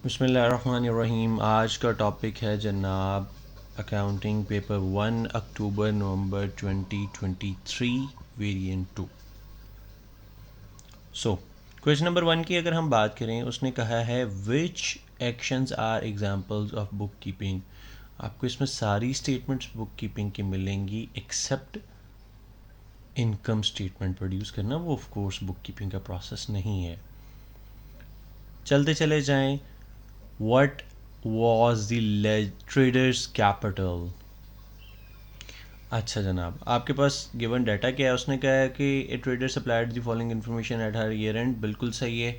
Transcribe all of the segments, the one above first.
बिस्मिल्लाहिर्रहमानिर्रहीम। आज का टॉपिक है जनाब accounting paper 1 October November 2023 variant 2। Question number 1 की अगर हम बात करें, उसने कहा है which actions are examples of book keeping. आपको इसमें सारी स्टेटमेंट्स बुक कीपिंग की मिलेंगी एक्सेप्ट इनकम स्टेटमेंट प्रोड्यूस करना, वो ऑफ कोर्स बुक कीपिंग का प्रोसेस नहीं है। चलते चले जाएं। What was the trader's capital? अच्छा जनाब, आपके पास गिवन डाटा क्या है? उसने कहा है कि ए trader supplied the following information at her year and. बिल्कुल सही है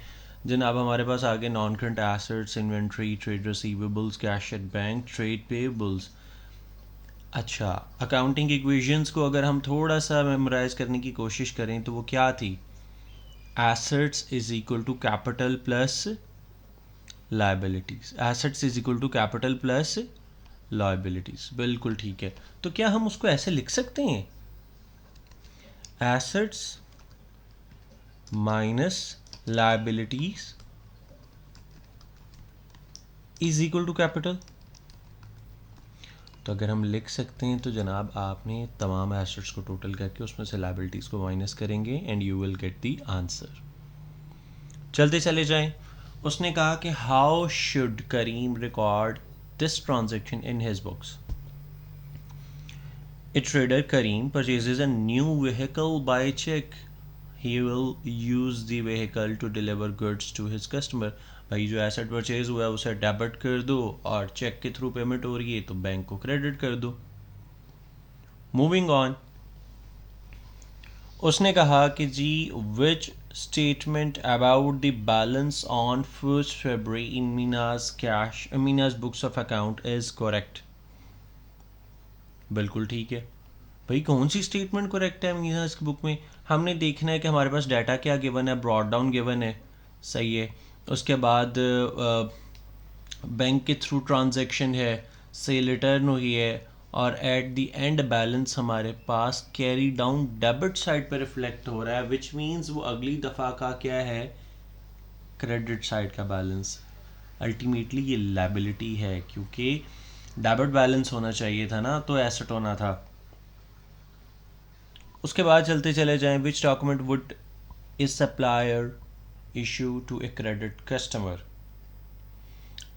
जनाब। हमारे पास आगे non current assets, inventory, trade receivables, cash at bank, trade payables. अच्छा, अकाउंटिंग इक्वेशंस को अगर हम थोड़ा सा मेमोराइज करने की कोशिश करें तो वो क्या थी? Assets is equal to capital plus liabilities. Assets is equal to capital plus liabilities. बिल्कुल ठीक है। तो क्या हम उसको ऐसे लिख सकते हैं? Assets minus liabilities is equal to capital. तो अगर हम लिख सकते हैं तो जनाब आपने तमाम एसेट्स को टोटल करके उसमें से लाइबिलिटीज को माइनस करेंगे and you will get the answer. चलते चले जाएं। उसने कहा कि how should Kareem record this transaction in his books. A trader Kareem purchases a new vehicle by check. He will use the vehicle to deliver goods to his customer. भाई जो asset purchase हुआ है उसे डेबिट कर दो और check के through payment हो रही है तो बैंक को क्रेडिट कर दो। Moving on. उसने कहा कि जी which statement about the balance on 1 February in Meena's books of account is correct. बिल्कुल ठीक है भाई। कौन सी स्टेटमेंट करेक्ट है मीनाज की बुक में? हमने देखना है कि हमारे पास डाटा क्या गिवन है, ब्रॉड डाउन गिवन है, सही है। उसके बाद बैंक के थ्रू ट्रांजैक्शन है, सेल रिटर्न हुई है और एट द एंड बैलेंस हमारे पास कैरी डाउन डेबिट साइड पर रिफ्लेक्ट हो रहा है, विच मीन्स वो अगली दफ़ा का क्या है? क्रेडिट साइड का बैलेंस। अल्टीमेटली ये लाइबिलिटी है क्योंकि डेबिट बैलेंस होना चाहिए था ना, तो एसेट होना था। उसके बाद चलते चले जाएं। Which document would is supplier issue to a credit customer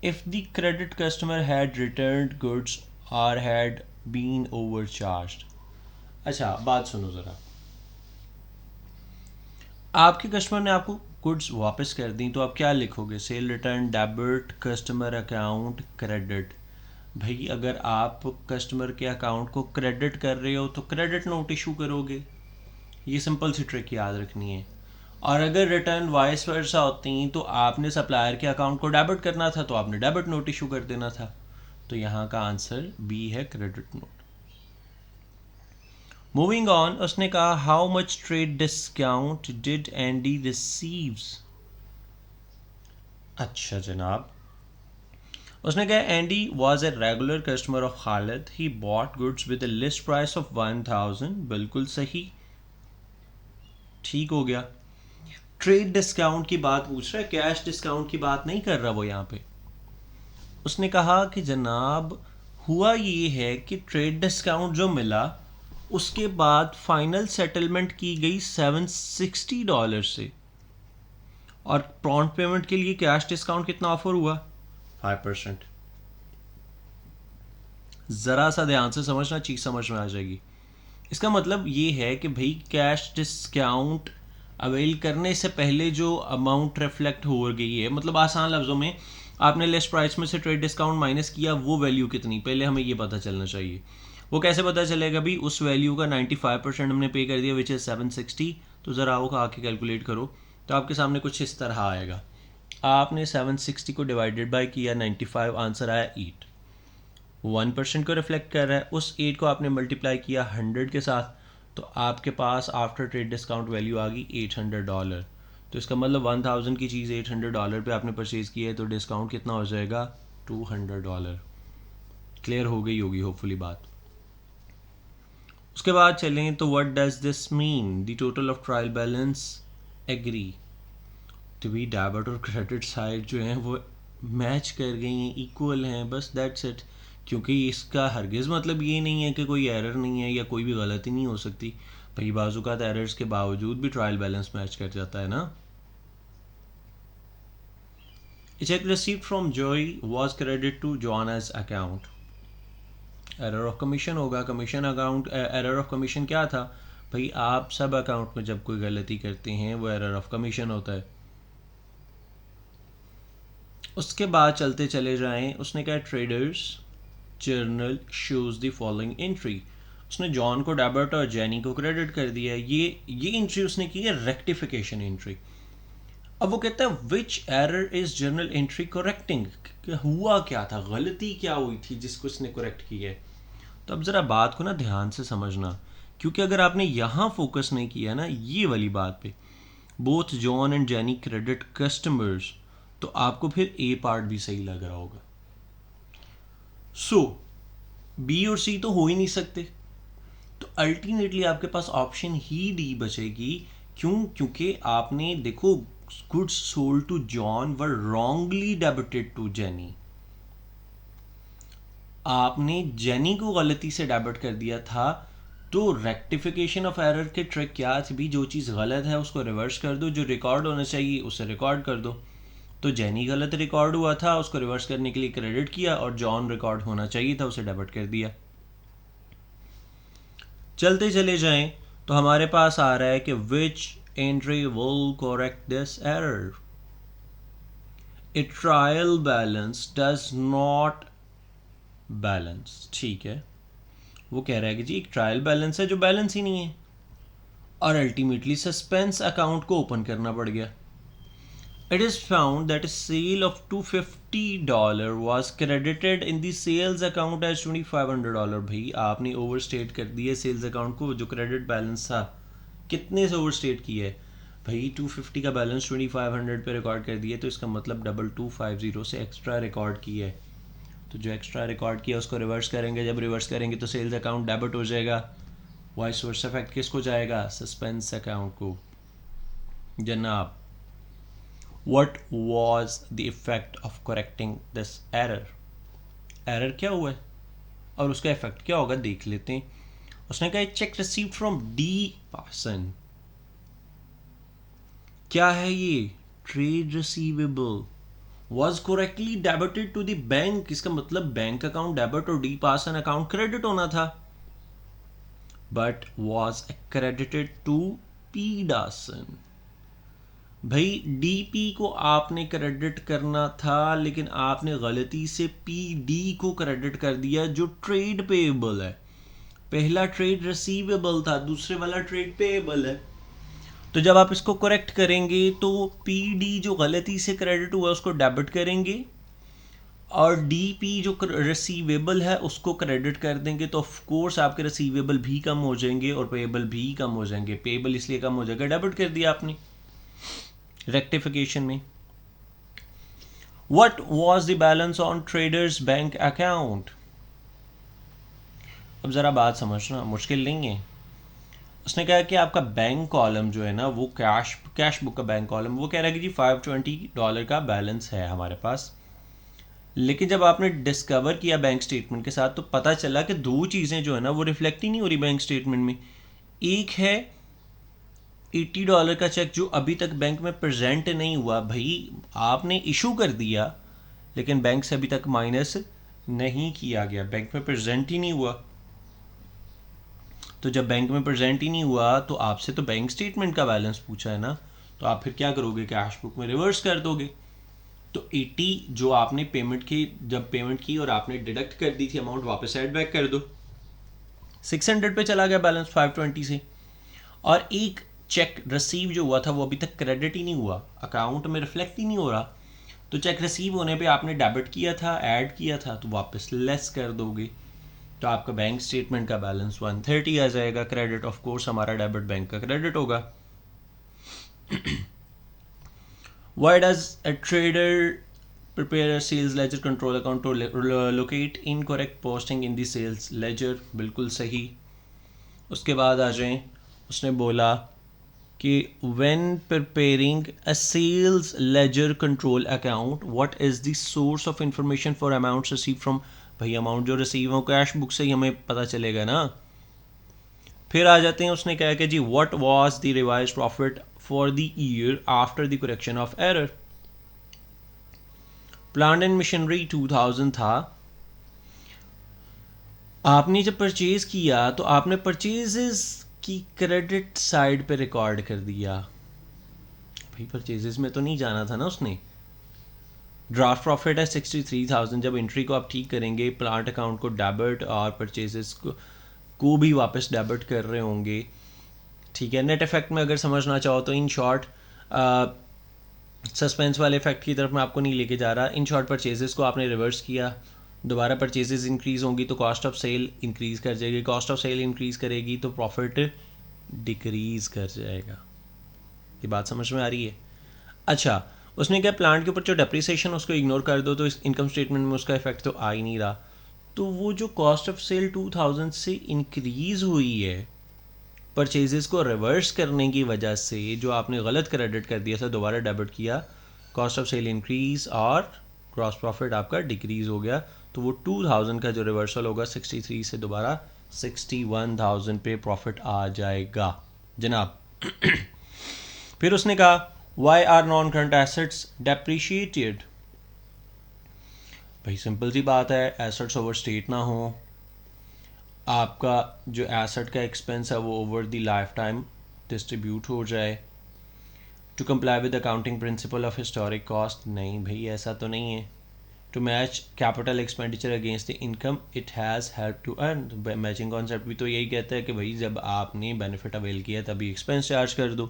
if the credit customer had returned goods or had been overcharged। अच्छा बात सुनो ज़रा। आपके कस्टमर ने आपको गुड्स वापस कर दी तो आप क्या लिखोगे? Cell return, debit, customer account, credit. भाई अगर आप कस्टमर के अकाउंट को क्रेडिट कर रहे हो तो क्रेडिट नोट इशू करोगे। ये सिंपल सी ट्रिक याद रखनी है। और अगर रिटर्न वाइस वर्सा होती तो आपने सप्लायर के अकाउंट को डेबिट करना था तो आपने डेबिट नोट इशू कर देना था। तो यहाँ का आंसर बी है, क्रेडिट नोट। Moving on. उसने कहा how much trade discount did Andy receives. अच्छा जनाब, उसने कहा Andy was a regular customer of Khalid. He bought goods with a list price of 1000। बिल्कुल सही, ठीक हो गया। ट्रेड डिस्काउंट की बात पूछ रहा है, कैश डिस्काउंट की बात नहीं कर रहा वो यहाँ पे। उसने कहा कि जनाब हुआ ये है कि ट्रेड डिस्काउंट जो मिला उसके बाद फाइनल सेटलमेंट की गई $760 से, और प्रॉन्ट पेमेंट के लिए कैश डिस्काउंट कितना ऑफर हुआ? 5%। ज़रा सा ध्यान से समझना, चीज़ समझ में आ जाएगी। इसका मतलब ये है कि भाई कैश डिस्काउंट अवेल करने से पहले जो अमाउंट रिफ्लेक्ट हो गई है, मतलब आसान लफ्ज़ों में आपने लिस्ट प्राइस में से ट्रेड डिस्काउंट माइनस किया, वो वैल्यू कितनी, पहले हमें ये पता चलना चाहिए। वो कैसे पता चलेगा भी? उस वैल्यू का 95% हमने पे कर दिया विच इज़ 760। तो ज़रा वो आके कैलकुलेट करो तो आपके सामने कुछ इस तरह आएगा। आपने 760 को डिवाइडेड बाय किया 95, आंसर आया 8। 1% को रिफ्लेक्ट कर रहा है, उस 8 को आपने मल्टीप्लाई किया 100 के साथ तो आपके पास आफ्टर ट्रेड डिस्काउंट वैल्यू आ गई $800। तो इसका मतलब 1000 की चीज़ $800 पे आपने परचेज़ की है तो डिस्काउंट कितना हो जाएगा? $200। क्लियर हो गई होगी होपफुली बात। उसके बाद चलें तो what does this mean? The total of trial balance agree. तो भी डेबिट और क्रेडिट साइड जो है वो मैच कर गई हैं, इक्वल हैं, बस दैट्स इट। क्योंकि इसका हरगिज़ मतलब ये नहीं है कि कोई एरर नहीं है या कोई भी गलती नहीं हो सकती। भाई बाज़-औक़ात एरर्स के बावजूद भी ट्रायल बैलेंस मैच कर जाता है ना। A check received from Joy was credited to Joanna's account. Error of commission होगा, commission account, error of commission क्या था भाई, आप सब अकाउंट में जब कोई गलती करते हैं वो एरर ऑफ कमीशन होता है। उसके बाद चलते चले जाएं, उसने कहा traders journal shows the following entry. उसने जॉन को डेबिट और जेनी को क्रेडिट कर दिया। ये एंट्री उसने की है रेक्टिफिकेशन एंट्री। अब वो कहता है which error is journal entry correcting, हुआ क्या था, गलती क्या हुई थी जिसको इसने करेक्ट किया है। तो अब ज़रा बात को ना ध्यान से समझना, क्योंकि अगर आपने यहाँ फोकस नहीं किया ना ये वाली बात पे, both John and jenny credit customers, तो आपको फिर ए पार्ट भी सही लग रहा होगा। सो बी और सी तो हो ही नहीं सकते, तो अल्टीमेटली आपके पास ऑप्शन ही डी बचेगी। क्यों? क्योंकि आपने देखो goods sold to John were wrongly debited to Jenny. आपने जेनी को गलती से डेबिट कर दिया था, तो रेक्टिफिकेशन ऑफ एरर के ट्रिक क्या थी भी, जो चीज़ गलत है उसको रिवर्स कर दो, जो रिकॉर्ड होना चाहिए उसे रिकॉर्ड कर दो। तो जेनी गलत रिकॉर्ड हुआ था, उसको रिवर्स करने के लिए क्रेडिट किया, और जॉन रिकॉर्ड होना चाहिए था उसे डेबिट कर दिया। चलते चले जाएं तो हमारे पास आ रहा है कि which entry will correct this error. A trial balance does not balance. ठीक है, वो कह रहा है कि जी एक ट्रायल बैलेंस है जो बैलेंस ही नहीं है, और अल्टीमेटली सस्पेंस अकाउंट को ओपन करना पड़ गया। It is found that a sale of $250 was credited in the sales account as $2,500। भाई आपने ओवरस्टेट कर दिया सेल्स अकाउंट को, जो क्रेडिट बैलेंस था कितने से ओवरस्टेट किया है भाई, 250 का बैलेंस 2500 पे रिकॉर्ड कर दिया, तो इसका मतलब 2250 से एक्स्ट्रा रिकॉर्ड किया है। तो जो एक्स्ट्रा रिकॉर्ड किया उसको रिवर्स करेंगे, जब रिवर्स करेंगे तो सेल्स अकाउंट डेबिट हो जाएगा। वाइस वर्सा इफेक्ट किसको जाएगा? सस्पेंस अकाउंट को। जनाब, what was the effect of correcting this error? Error क्या हुआ है और उसका इफेक्ट क्या होगा देख लेते हैं। उसने कहा check received from D person. क्या है ये? Trade receivable was correctly debited to the bank. इसका मतलब बैंक अकाउंट डेबिट और डी पर्सन अकाउंट क्रेडिट होना था, but was credited to P Dawson. भाई डीपी को आपने क्रेडिट करना था, लेकिन आपने गलती से पीडी को क्रेडिट कर दिया, जो ट्रेड पेएबल है। पहला ट्रेड रिसीवेबल था, दूसरे वाला ट्रेड पेएबल है। तो जब आप इसको करेक्ट करेंगे तो पीडी जो गलती से क्रेडिट हुआ उसको डेबिट करेंगे, और डीपी जो रिसीवेबल है उसको क्रेडिट कर देंगे, तो ऑफ कोर्स आपके रिसीवेबल भी कम हो जाएंगे और पेएबल भी कम हो जाएंगे। पेएबल इसलिए कम हो जाएगा, डेबिट कर दिया आपने रेक्टिफिकेशन में। What was the balance on traders bank account? अब ज़रा बात समझना, मुश्किल नहीं है। उसने कहा कि आपका बैंक कॉलम जो है ना, वो कैश बुक का बैंक कॉलम, वो कह रहा है कि जी $520 का बैलेंस है हमारे पास। लेकिन जब आपने डिस्कवर किया बैंक स्टेटमेंट के साथ, तो पता चला कि दो चीज़ें जो है ना वो रिफ्लेक्ट ही नहीं हो रही बैंक स्टेटमेंट में। एक है $80 का चेक जो अभी तक बैंक में प्रेजेंट नहीं हुआ। भाई आपने इशू कर दिया लेकिन बैंक से अभी तक माइनस नहीं किया गया, बैंक में प्रेजेंट ही नहीं हुआ। तो जब बैंक में प्रेजेंट ही नहीं हुआ तो आपसे तो बैंक स्टेटमेंट का बैलेंस पूछा है ना, तो आप फिर क्या करोगे? कैश बुक में रिवर्स कर दोगे। तो 80 जो आपने पेमेंट की, जब पेमेंट की और आपने डिडक्ट कर दी थी अमाउंट, वापस एड बैक कर दो। 600 पे चला गया बैलेंस 520 से। और एक चेक रिसीव जो हुआ था वो अभी तक क्रेडिट ही नहीं हुआ, अकाउंट में रिफ्लेक्ट ही नहीं हो रहा। तो चेक रिसीव होने पे आपने डेबिट किया था, ऐड किया था, तो वापस लेस कर दोगे, तो आपका बैंक स्टेटमेंट का बैलेंस 130 आ जाएगा क्रेडिट। ऑफ कोर्स हमारा डेबिट बैंक का क्रेडिट होगा। Why does a trader prepare a sales ledger control account to locate incorrect posting in the sales ledger? बिल्कुल सही। उसके बाद आ जाएं, उसने बोला कि when preparing a sales ledger control account what is the source of information for amounts received from, भाई amount जो रिसीव हो कैश बुक से ही हमें पता चलेगा ना। फिर आ जाते हैं, उसने कहा कि जी what was the revised profit for the year after the correction of error. Plant and machinery 2000 था। आपने जब परचेज किया तो आपने परचेजेस की क्रेडिट साइड पे रिकॉर्ड कर दिया, भाई परचेजेस में तो नहीं जाना था ना उसने। ड्राफ्ट प्रॉफिट है 63,000। जब एंट्री को आप ठीक करेंगे प्लांट अकाउंट को डेबिट और परचेजेस को भी वापस डेबिट कर रहे होंगे, ठीक है। नेट इफेक्ट में अगर समझना चाहो तो इन शॉर्ट सस्पेंस वाले इफेक्ट की तरफ मैं आपको नहीं लेके जा रहा। इन शॉर्ट परचेजेस को आपने रिवर्स किया, दोबारा परचेजेस इंक्रीज़ होंगी तो कॉस्ट ऑफ सेल इंक्रीज़ कर जाएगी, कॉस्ट ऑफ सेल इंक्रीज़ करेगी तो प्रॉफिट डिक्रीज़ कर जाएगा। ये बात समझ में आ रही है? अच्छा, उसने क्या प्लांट के ऊपर जो डेप्रिसिएशन उसको इग्नोर कर दो तो इस इनकम स्टेटमेंट में उसका इफेक्ट तो आ ही नहीं रहा। तो वो जो कॉस्ट ऑफ सेल 2000 से इंक्रीज़ हुई है परचेजेस को रिवर्स करने की वजह से, जो आपने गलत क्रेडिट कर दिया था दोबारा डेबिट किया, कॉस्ट ऑफ सेल इंक्रीज और ग्रॉस प्रॉफिट आपका डिक्रीज हो गया। तो वो 2000 का जो रिवर्सल होगा 63 से दोबारा 61,000 पे प्रॉफिट आ जाएगा जनाब। फिर उसने कहा why are non current assets depreciated. भाई सिंपल सी बात है, एसेट्स ओवरस्टेट ना हो, आपका जो एसेट का एक्सपेंस है वो over the life time distribute हो जाए। To comply with accounting principle of historic cost, नहीं भाई ऐसा तो नहीं है। To match capital expenditure against the income it has help to earn. Matching concept भी तो यही कहता है कि भाई जब आपने बेनिफिट अवेल किया तभी एक्सपेंस चार्ज कर दो।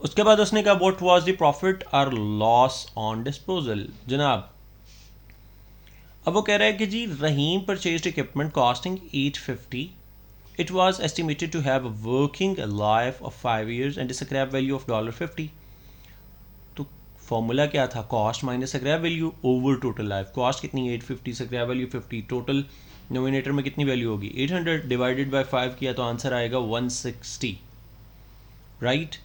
उसके बाद उसने कहा व्हाट वाज द प्रॉफिट और लॉस ऑन डिस्पोजल। जनाब अब वो कह रहा है कि जी Rahim purchased equipment costing 850, it was estimated to have a working life of 5 years and scrap value of $50। तो फॉर्मूला क्या था, cost minus scrap value over total life. Cost कितनी 850, स्क्रैप वैल्यू 50, टोटल नोमिनेटर में कितनी वैल्यू होगी 800, divided by 5 किया तो answer आएगा 160, राइट।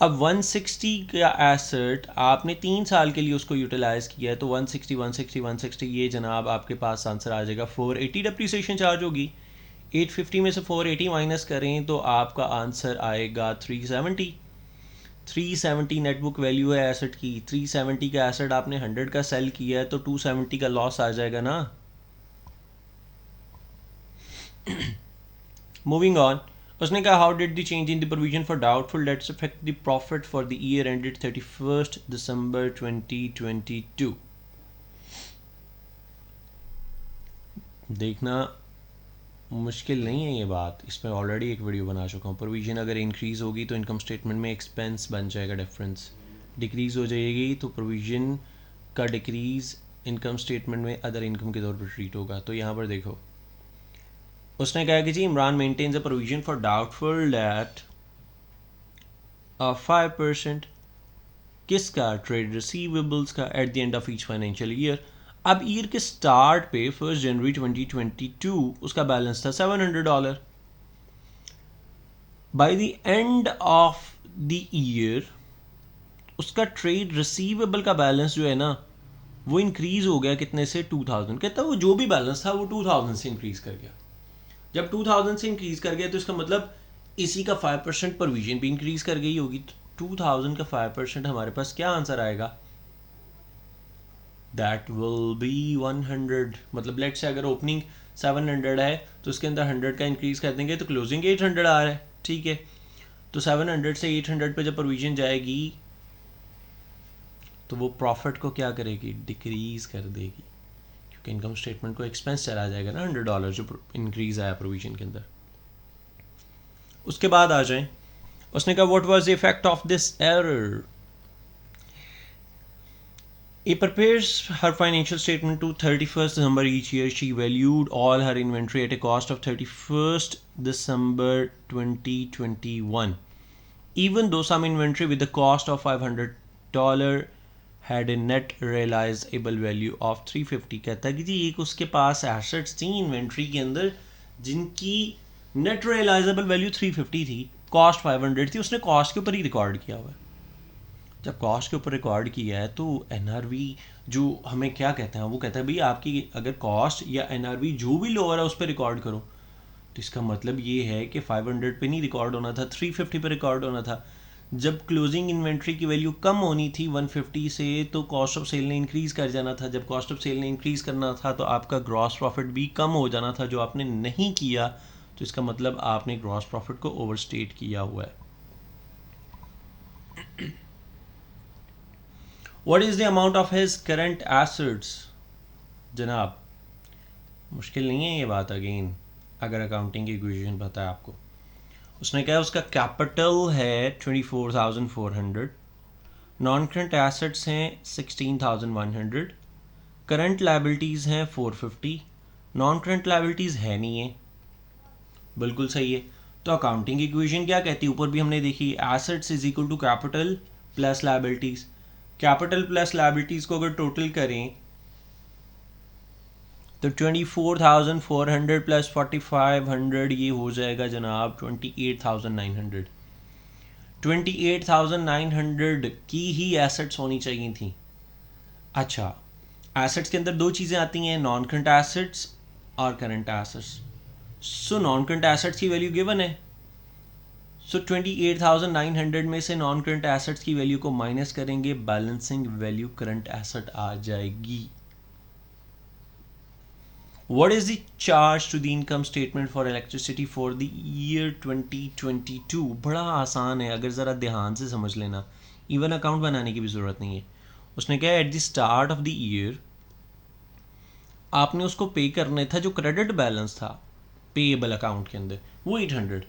अब 160 का एसेट आपने 3 साल के लिए उसको यूटिलाइज किया है तो 160 160 160 ये जनाब आपके पास आंसर आ जाएगा 480 डेप्रिसिएशन चार्ज होगी। 850 में से 480 माइनस करें तो आपका आंसर आएगा 370। 370 नेटबुक वैल्यू है एसेट की। 370 का एसेट आपने 100 का सेल किया है तो 270 का लॉस आ जाएगा ना। मूविंग ऑन, उसने कहा how did the change in the provision for doubtful debts affect the profit for the year ended 31 दिसंबर 2022। देखना मुश्किल नहीं है ये बात, इस पर ऑलरेडी एक वीडियो बना चुका हूँ। प्रोविजन अगर इंक्रीज़ होगी तो इनकम स्टेटमेंट में एक्सपेंस बन जाएगा डिफरेंस, डिक्रीज़ हो जाएगी तो प्रोविजन का डिक्रीज़ इनकम स्टेटमेंट में अदर इनकम के तौर पर ट्रीट होगा। तो यहाँ पर देखो उसने कहा कि जी Imran maintains a provision for doubtful debt 5%, किसका, ट्रेड रिसीवेबल्स का, at the end of each financial year. अब ईयर के स्टार्ट पे 1 जनवरी 2022 उसका बैलेंस था $700। By the end of the year उसका ट्रेड रिसीवेबल का बैलेंस जो है ना वो इंक्रीज हो गया कितने से 2000। कहता वो जो भी बैलेंस था वो 2000 से इंक्रीज कर गया। जब 2000 से इंक्रीज कर गया तो इसका मतलब इसी का 5% प्रोविजन भी इंक्रीज कर गई होगी। तो 2000 का 5% हमारे पास क्या आंसर आएगा, दैट विल बी 100। मतलब लेट से अगर ओपनिंग 700 है तो उसके अंदर 100 का इंक्रीज कर देंगे तो क्लोजिंग 800 आ रहा है, ठीक है। तो 700 से 800 पे जब प्रोविजन जाएगी तो वो प्रॉफिट को क्या करेगी, डिक्रीज कर देगी, क्योंकि इनकम स्टेटमेंट को एक्सपेंस चला जाएगा ना $100 जो इंक्रीज आया प्रोविजन के अंदर। उसके बाद आ जाए, उसने कहा what was the effect of this error. He prepares her financial statement to 31st December each year. She valued all her inventory at a cost of 31st December 2021. Even though some inventory with the cost of $500 had a net realizable value of 350। कहता है कि जी एक उसके पास assets थी inventory के अंदर जिनकी net realisable value 350 थी, कॉस्ट 500 थी, उसने कॉस्ट के ऊपर ही रिकॉर्ड किया हुआ है। जब कॉस्ट के ऊपर रिकॉर्ड किया है तो एनआरवी जो हमें क्या कहते हैं, वो कहता है भाई आपकी अगर कॉस्ट या एनआरवी जो भी लोअर है उस पर रिकॉर्ड करो। तो इसका मतलब ये है कि 500 पे नहीं रिकॉर्ड होना था, 350 पे रिकॉर्ड होना था। जब क्लोजिंग इन्वेंट्री की वैल्यू कम होनी थी 150 से, तो कॉस्ट ऑफ सेल ने इंक्रीज़ कर जाना था। जब कॉस्ट ऑफ सेल ने इंक्रीज़ करना था तो आपका ग्रॉस प्रॉफिट भी कम हो जाना था, जो आपने नहीं किया। तो इसका मतलब आपने ग्रॉस प्रॉफिट को ओवरस्टेट किया हुआ है। What is the amount of his current assets? जनाब मुश्किल नहीं है ये बात, अगेन अगर अकाउंटिंग की इक्वेशन पता है आपको। उसने कहा उसका कैपिटल है 24,400, नॉन करंट एसेट्स हैं 16,100, करंट लाइबिलिटीज़ हैं 450, नॉन करंट लाइबिलिटीज़ है नहीं है। बिल्कुल सही है। तो अकाउंटिंग इक्वेशन क्या कहती है, ऊपर भी हमने देखी, assets is equal to capital plus liabilities. Capital plus liabilities को अगर टोटल करें तो 24,400 प्लस 4,500 ये हो जाएगा जनाब 28,900। 28,900 की ही एसेट्स होनी चाहिए थी। अच्छा, एसेट्स के अंदर दो चीज़ें आती हैं, नॉन करंट एसेट्स और current assets. So non current assets की वैल्यू गिवन है, सो 28,900 में से नॉन करंट एसेट्स की वैल्यू को माइनस करेंगे, बैलेंसिंग वैल्यू करंट एसेट आ जाएगी। What is the charge to the income statement for electricity for the year 2022? बड़ा आसान है, अगर ज़रा ध्यान से समझ लेना, इवन अकाउंट बनाने की भी ज़रूरत नहीं है। उसने कहा at the start of the year आपने उसको पे करने था, जो क्रेडिट बैलेंस था पेएबल अकाउंट के अंदर वो 800,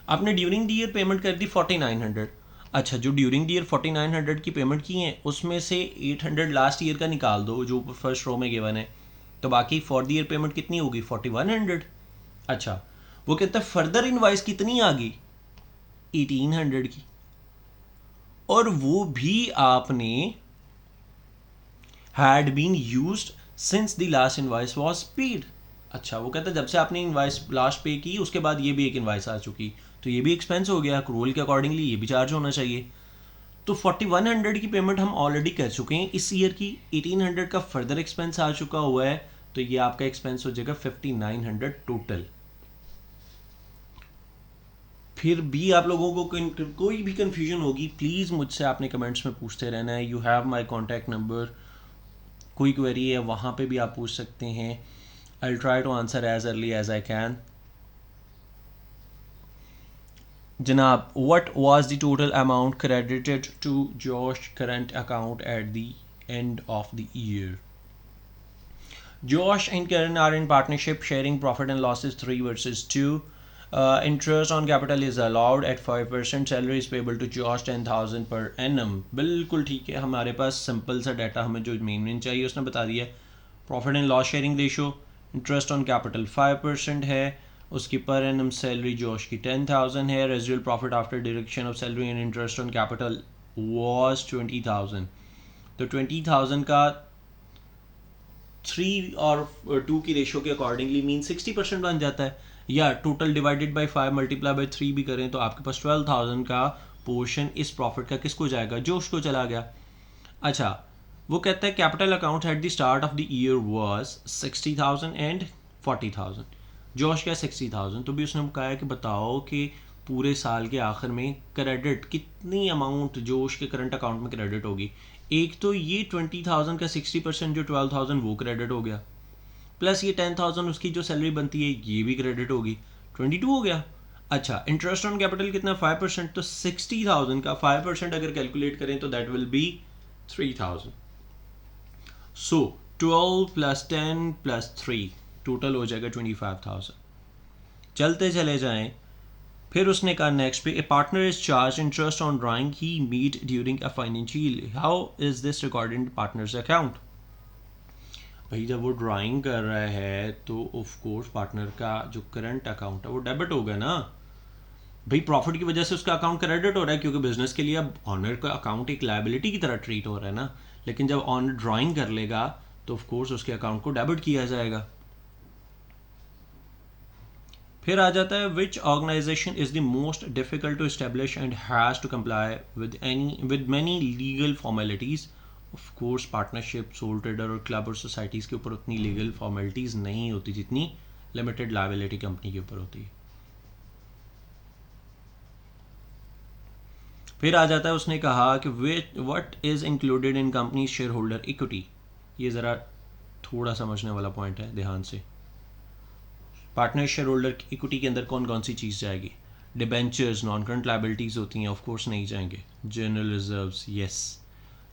आपने ड्यूरिंग द ईयर पेमेंट कर दी 4900। अच्छा, जो ड्यूरिंग द ईयर 4900 की पेमेंट की है उसमें से 800 लास्ट ईयर का निकाल दो जो फर्स्ट रो में गिवन है, तो बाकी फॉर द ईयर पेमेंट कितनी होगी 4100। अच्छा, वो कहता है फर्दर इनवाइस कितनी आ गई 1800 की, और वो भी आपने had been used since the last invoice was paid. अच्छा, वो कहता है जब से आपने इनवाइस लास्ट पे की उसके बाद ये भी एक इनवाइस आ चुकी, तो ये भी एक्सपेंस हो गया, रूल के अकॉर्डिंगली ये भी चार्ज होना चाहिए। तो 4100 की पेमेंट हम ऑलरेडी कर चुके हैं इस ईयर की, 1800 का फर्दर एक्सपेंस आ चुका हुआ है, तो ये आपका एक्सपेंस हो जाएगा 5900 टोटल। फिर भी आप लोगों को कोई भी कंफ्यूजन होगी प्लीज़ मुझसे आपने कमेंट्स में पूछते रहना है। You have my contact number, कोई क्वेरी है वहाँ पे भी आप पूछ सकते हैं। I will try to answer as early as I can. जनाब, what was the total amount credited to Josh's current account at the end of the year? Josh and Karen are in partnership, sharing profit and losses 3 versus 2. Interest on capital is allowed at 5%. Salary is payable to Josh 10,000 per annum. बिल्कुल ठीक है, हमारे पास simple सा data हमें जो main चाहिए उसने बता दिया। Profit and loss sharing ratio, interest on capital 5% है, उसकी पर एनम सैलरी जॉश की 10,000 है, residual profit after deduction of salary and interest on capital was 20,000। तो 20,000 का 3 और 2 की रेशो के अकॉर्डिंगली मीन 60% बन जाता है, या total divided by 5 multiply by 3 भी करें तो आपके पास 12,000 का पोर्शन इस प्रॉफिट का किसको जाएगा, जोश को चला गया। अच्छा, वो कहता है capital account at the start of the year was 60,000 and 40,000, जोश क्या 60,000, तो भी उसने कहा है कि बताओ कि पूरे साल के आखिर में क्रेडिट कितनी अमाउंट जोश के करंट अकाउंट में क्रेडिट होगी। एक तो ये 20,000 का 60% जो 12,000 वो क्रेडिट हो गया, प्लस ये 10,000 उसकी जो सैलरी बनती है ये भी क्रेडिट होगी, 22 हो गया। अच्छा, इंटरेस्ट ऑन कैपिटल कितना 5%, तो 60,000 का 5% अगर कैलकुलेट करें तो that will be 3,000। So 12 plus 10 plus 3 total हो जाएगा 25,000। चलते चले जाएं, फिर उसने कहा नेक्स्ट पे, a partner is charge interest on drawing he meet during a financial, how is this recorded in partners account? भाई जब वो ड्राइंग कर रहा है तो ऑफ कोर्स पार्टनर का जो करंट अकाउंट है वो डेबिट होगा ना भाई, प्रॉफिट की वजह से उसका अकाउंट क्रेडिट हो रहा है क्योंकि बिजनेस के लिए अब ऑनर का अकाउंट एक लायबिलिटी की तरह ट्रीट हो रहा है ना, लेकिन जब ऑनर ड्राइंग कर लेगा तो ऑफ कोर्स उसके अकाउंट को डेबिट किया जाएगा। फिर आ जाता है which organization is the most difficult to establish and has to comply with many legal formalities. Of course partnership, sole trader और क्लब और सोसाइटीज़ के ऊपर उतनी लीगल फॉर्मेलिटीज़ नहीं होती जितनी लिमिटेड लायबिलिटी कंपनी के ऊपर होती है। फिर आ जाता है, उसने कहा कि what is included in company share holder equity. ये ज़रा थोड़ा समझने वाला पॉइंट है, ध्यान से। पार्टनर शेयर होल्डर इक्विटी के अंदर कौन कौन सी चीज़ जाएगी? डिबेंचर्स, नॉन करंट लायबिलिटीज़ होती हैं, ऑफ कोर्स नहीं जाएंगे। General reserves, yes.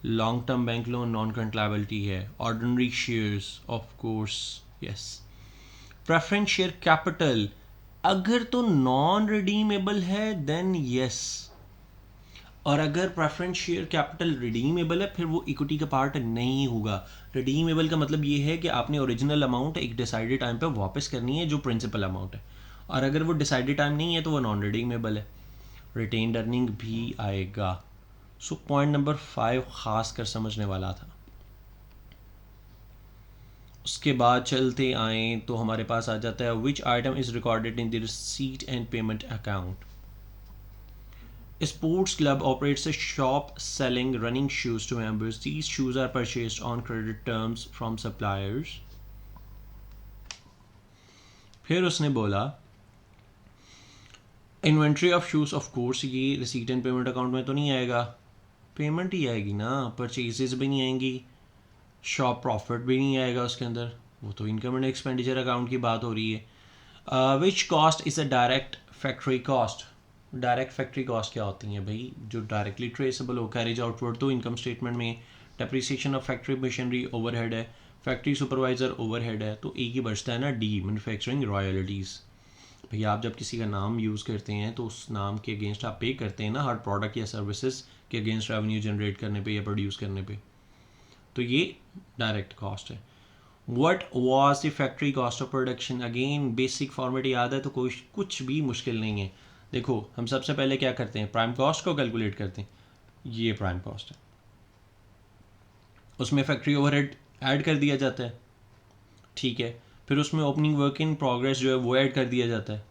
Long term bank loan non current liability है। Ordinary shares, of course, yes. Preference share capital अगर तो नॉन रिडीमेबल है देन यस, और अगर प्रेफरेंस शेयर कैपिटल रिडीमेबल है फिर वो इक्विटी का पार्ट नहीं होगा। रिडीमेबल का मतलब ये है कि आपने ओरिजिनल अमाउंट एक डिसाइडेड टाइम पे वापस करनी है जो प्रिंसिपल अमाउंट है, और अगर वो डिसाइडेड टाइम नहीं है तो वो नॉन रिडीमेबल है। रिटेन्ड अर्निंग भी आएगा। सो पॉइंट नंबर 5 खास कर समझने वाला था। उसके बाद चलते आए तो हमारे पास आ जाता है विच item is recorded in the receipt and payment account. Sports club operates a shop selling running shoes to members. These shoes are purchased on credit terms from suppliers. फिर उसने बोला inventory of shoes, of course ये receipt and payment account में तो नहीं आएगा, payment ही आएगी ना, परचेजेस भी नहीं आएंगी, शॉप प्रॉफिट भी नहीं आएगा उसके अंदर, वो तो इनकम एंड एक्सपेंडिचर अकाउंट की बात हो रही है। Which cost is a direct factory cost. Direct factory cost क्या होती हैं भाई? जो डायरेक्टली ट्रेसेबल हो, कैरेज आउटवर्ड तो इनकम स्टेटमेंट में। Depreciation of factory machinery overhead है, फैक्ट्री सुपरवाइजर ओवरहेड है, तो एक ही बचता है ना डी, मैन्युफैक्चरिंग रॉयल्टीज़। भैया आप जब किसी का नाम यूज़ करते हैं तो उस नाम के अगेंस्ट आप पे करते हैं ना, हर प्रोडक्ट या सर्विसेज के अगेंस्ट रेवेन्यू जनरेट करने पे या प्रोड्यूस करने पे, तो ये डायरेक्ट कॉस्ट है। What was the factory cost of production. Again basic format याद है तो कोई कुछ भी मुश्किल नहीं है। देखो हम सबसे पहले क्या करते हैं, प्राइम कॉस्ट को कैलकुलेट करते हैं, ये प्राइम कॉस्ट है, उसमें फैक्ट्री ओवरहेड ऐड कर दिया जाता है, ठीक है। फिर उसमें ओपनिंग वर्क इन प्रोग्रेस जो है वो ऐड कर दिया जाता है,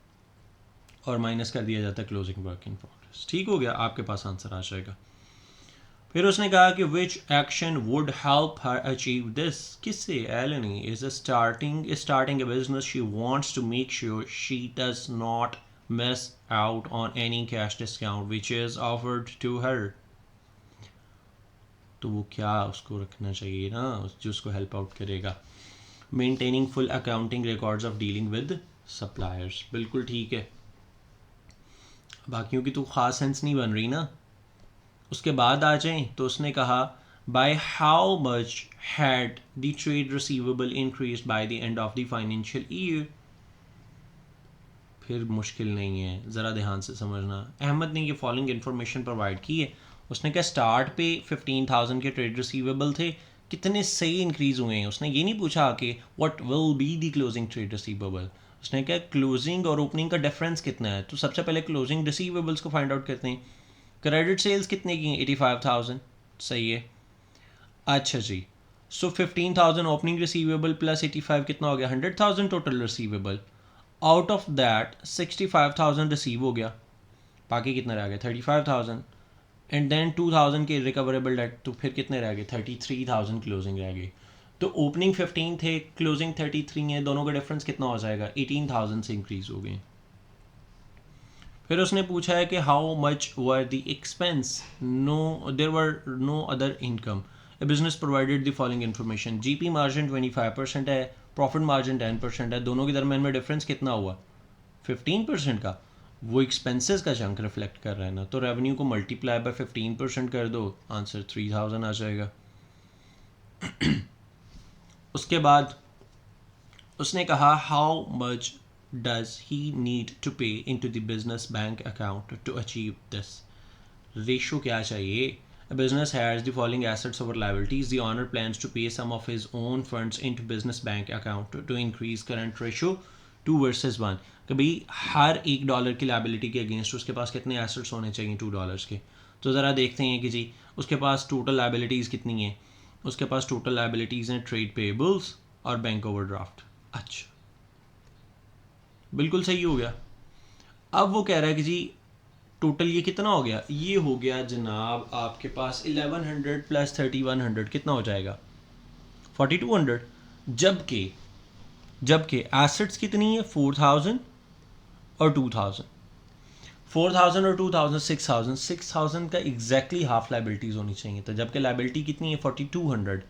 और माइनस कर दिया जाता है क्लोजिंग वर्क इन प्रोग्रेस। ठीक हो गया, आपके पास आंसर आ जाएगा। फिर उसने कहा कि which action would help her achieve this. किससे? Eleni is starting a business, she wants to make sure she does not miss out on any cash discount which is offered to her. तो वो क्या उसको रखना चाहिए ना जो उसको हेल्प आउट करेगा। Maintaining full accounting records of dealing with suppliers, बिल्कुल ठीक है, बाकियों की तो खास सेंस नहीं बन रही ना। उसके बाद आ जाएं तो उसने कहा by how much had the trade receivable increase by the end of the financial year. फिर मुश्किल नहीं है, ज़रा ध्यान से समझना। अहमद ने ये फॉलोइंग इन्फॉर्मेशन प्रोवाइड की है। उसने कहा स्टार्ट पे 15,000 के ट्रेड रिसीवेबल थे, कितने सही इंक्रीज़ हुए हैं। उसने ये नहीं पूछा कि what will be the closing trade receivable, उसने कहा क्लोजिंग और ओपनिंग का डिफरेंस कितना है। तो सबसे पहले क्लोजिंग रिसीवेबल्स को फाइंड आउट करते हैं। क्रेडिट सेल्स कितने की हैं? 85,000, सही है। अच्छा जी, सो 15,000 ओपनिंग रिसीवेबल प्लस 85 कितना हो गया? 100,000 total receivable. Out of that 65,000 receive हो गया, बाकी कितना रह गया? 35,000, एंड देन 2,000 के रिकवरेबल डेट, तो फिर कितने रह गए? 33,000 क्लोजिंग रह गई। तो ओपनिंग 15 थे, क्लोजिंग 33 है, दोनों का डिफरेंस कितना हो जाएगा? 18,000 से इंक्रीज हो गए। फिर उसने पूछा है कि how much were the expense. No, there were no other income. A business provided the following information. GP margin 25% है, प्रॉफिट मार्जिन 10% है, दोनों के दरमियान में डिफरेंस कितना हुआ? 15% का। वो एक्सपेंसेस का चंक रिफ्लेक्ट कर रहा है ना, तो रेवेन्यू को मल्टीप्लाई बाय 15% कर दो, आंसर 3,000 आ जाएगा। उसके बाद उसने कहा how much does he need to pay into the business bank account to achieve this? Ratio क्या चाहिए? A business has the following assets over liabilities. The owner plans to pay some of his own funds into business bank account to increase current ratio 2 versus 1. कि भाई हर $1 की liability के against उसके पास कितने assets होने चाहिए $2 के। तो ज़रा देखते हैं कि जी उसके पास टोटल लाइबिलिटीज़ कितनी हैं। उसके पास टोटल लाइबिलिटीज़ हैं ट्रेड पेबल्स और बैंक ओवरड्राफ्ट। अच्छा, बिल्कुल सही हो गया। अब वो कह रहा है कि जी टोटल ये कितना हो गया, ये हो गया जनाब आपके पास 1100 प्लस 3100 कितना हो जाएगा 4200। जबकि जबकि एसेट्स कितनी है 4000 और 2000, 4000 और 2000 6000, 6000 का एग्जैक्टली हाफ लाइबिलिटीज़ होनी चाहिए। तो जबकि लाइबिलिटी कितनी है 4200,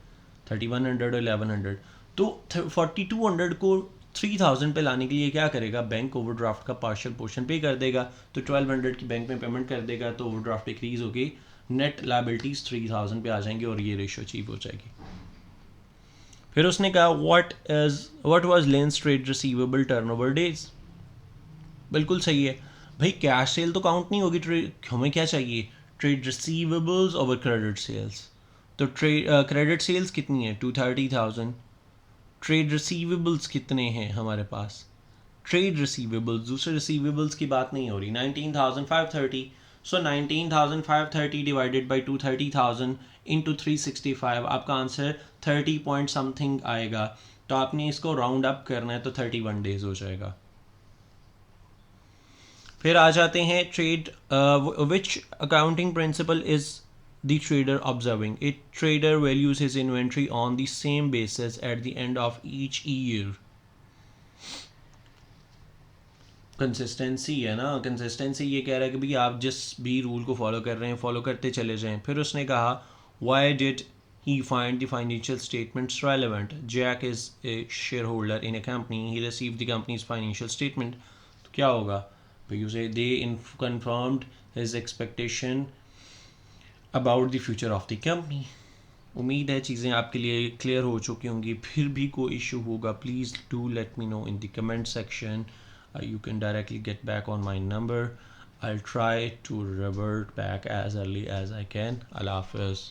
3100 और 1100, तो 4200 को 3000 पे लाने के लिए क्या करेगा, बैंक ओवरड्राफ्ट का पार्शियल पोर्शन पे कर देगा। तो 1200 की बैंक में पेमेंट कर देगा, तो ओवरड्राफ्ट इंक्रीज होगी, नेट लाइबिलिटीज़ 3000 पे आ जाएंगी और ये रेशो अचीव हो जाएगी। फिर उसने कहा what was lens trade receivable turnover days. बिल्कुल सही है भाई, कैश सेल तो काउंट नहीं होगी, ट्रेड हमें क्या चाहिए, trade receivables over credit sales. तो क्रेडिट सेल्स कितनी है 230,000, ट्रेड रिसीवेबल्स कितने हैं हमारे पास, ट्रेड रिसीवेबल्स, दूसरे रिसीवेबल्स की बात नहीं हो रही, 19,530। सो 19,530 डिवाइडेड बाई 230,000 इंटू 365, आपका आंसर 30 पॉइंट समथिंग आएगा। तो आपने इसको राउंड अप करना है तो 31 डेज हो जाएगा। फिर आ जाते हैं trade, which accounting principle is the trader observing, it trader values his inventory on the same basis eight the end of each year. Consistency है ना, कंसिस्टेंसी ये कह रहा है कि भाई आप जिस भी रूल को फॉलो कर रहे हैं फॉलो करते चले जाएं। फिर उसने कहा why did he find the financial statements relevant, Jack is a shareholder in a company, he receive the company's financial statement. तो क्या होगा भाई, उसे they confirmed his expectation about the future of the company. उम्मीद है चीज़ें आपके लिए क्लियर हो चुकी होंगी। फिर भी कोई इशू होगा please do let me know in the comment section. You can directly get back on my number. I'll try to revert back as early as I can. Allah Hafiz.